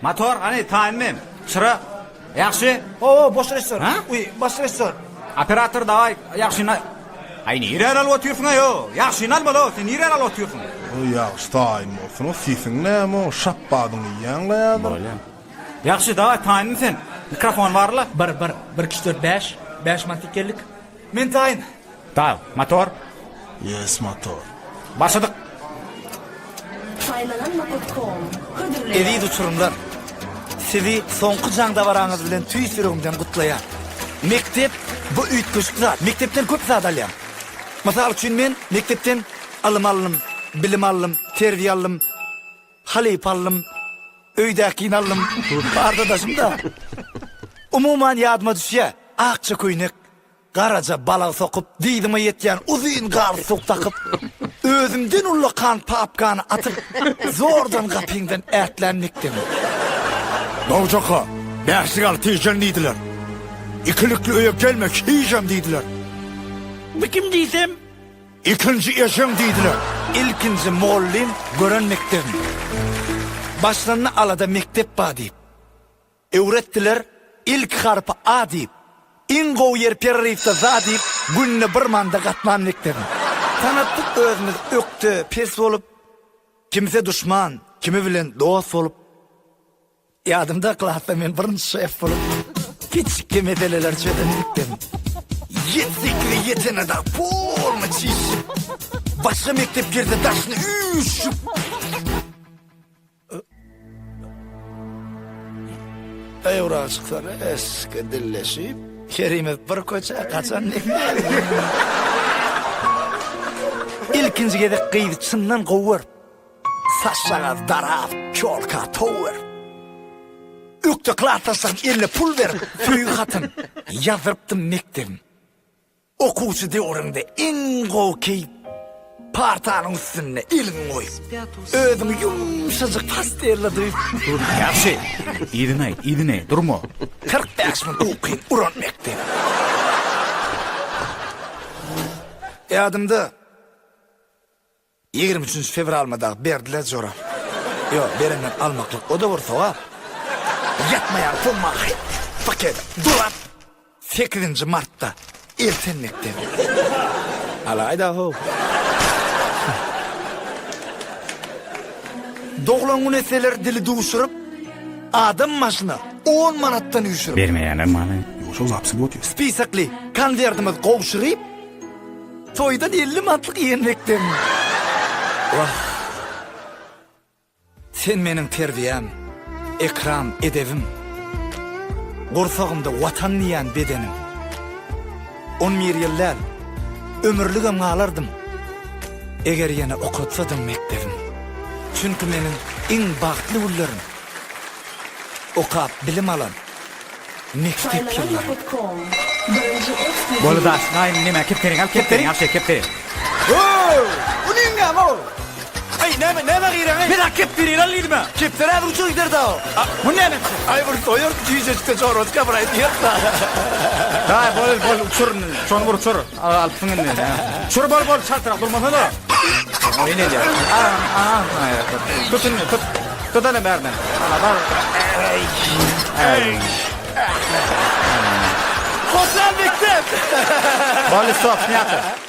Motor, hani taýinmem. Çıra. Yaxşı. O, boş restoran. Ha? Uy, boş restoran. Operator davay, yaxşına. Ay nirän alyp oturýarsyň aýo? Yaxşyny almaly, sen nirän alyp oturýarsyň? O ýaşy taýyn bolsun, o siziň näme o şapbadyny ýaňlaýardyr. Yaxşı, davay taýinmy sen. Mikrofon barla. Bir kişi 5 mantık geldik. Men tayin. Dav, motor. Yes, motor. Başladık. Faylananma.com Evi uçurumlar. Sizi soňky jaňda baraňyz bilen tüý sürügimden gutlaýar. Mektep bu üýtgüçlik zat. Mektepden köp zat alýam. Masal üçin men mektepden alym, bilim alym, terbiýe alym, halyp alym, öýdäki alym. Ardadaşym da. Umuman ýadyma düşýär. Akça köýnek, garaja balag sokup, diýdime ýetýän uzun galsuk takyp, özümden ulla kan papkany atyp, zordan gapyňdan ätlenmekdim. Dawjaka, bäşlik al tiýjen diýdiler. İkilikli öýe gelmek hiýjem diýdiler. Bu kim diýsem? İkinci eşeň diýdiler. İlkinci mollim görenmekdim. Başlarına alada mektep ba diýip. Öwretdiler ilk harpy A diýip. İngo yer perrifte za diýip günne bir manda gatmanmekdim. Tanatdyk özümiz öktü, pes bolup, kimse düşman, kimi bilen dost bolup. Ýadymda klasda men birinji şef bolup, kiçik meseleler çözenmekdim. Yetsikli yetene da polma çişip, başka mektep girdi taşını üşüp. Eura çıksa eski dilleşip, Kerime bir koça kaçan ne? İlkinci gedek kıydı çından kovur. Saçlağa daraf, çolka tower. Öktü klartasan eline pul ver, tüyü katın. Yazırptım mektim. Okuçu diyorunda ingo keyip, partanın üstüne elini koyup, özümü yumuşacık pasterle duyup. Yaxşı. İdine, durma. 45 min okuyun uranmektim. Yadımda 23 fevralmada berdiler zora. Yok, berenden almaklık o da vursa ha. Yatmayan bulma paket durat 8. Mart'ta ertenlikte. Alayda ho. Doğulan üneseler dili duşurup adam maşına 10 manattan üşürüp. Bermeýänem many. Ýoşa zapsy bot. Spisakli konvertimiz kovşurayıp toydan 50 manatlık yenmektim. Vah. Sen menin terbiyem, ekram edevim. Gorsağımda vatan diýen bedenim. 11 ýyllar ömürlügem galardım. Eger ýene okutsadım mektebim. Çünkü menin iň bagtly ullarym okap bilim alan mektep ýyllary. Faylananma.com Birinci eksklusif Bolu daş, naýym neme keptering al, keptering, yaxşı keptering. Bu niňe bu? Ay neme giýeň? Bir keptering al diýdim. Keptere uçup giderdi o. Bu näme? Ay bir toyur tüýjekde çorotka braýdy. Daý, bol uçur, şonu vur uçur. Alpyň indi. Uçur bol çatrak durmasa da. Oýne diýär. Tutun, tut. Tutana berden. Ala bar. Ey. Hoşlan mektep. Bol stop, ýaty.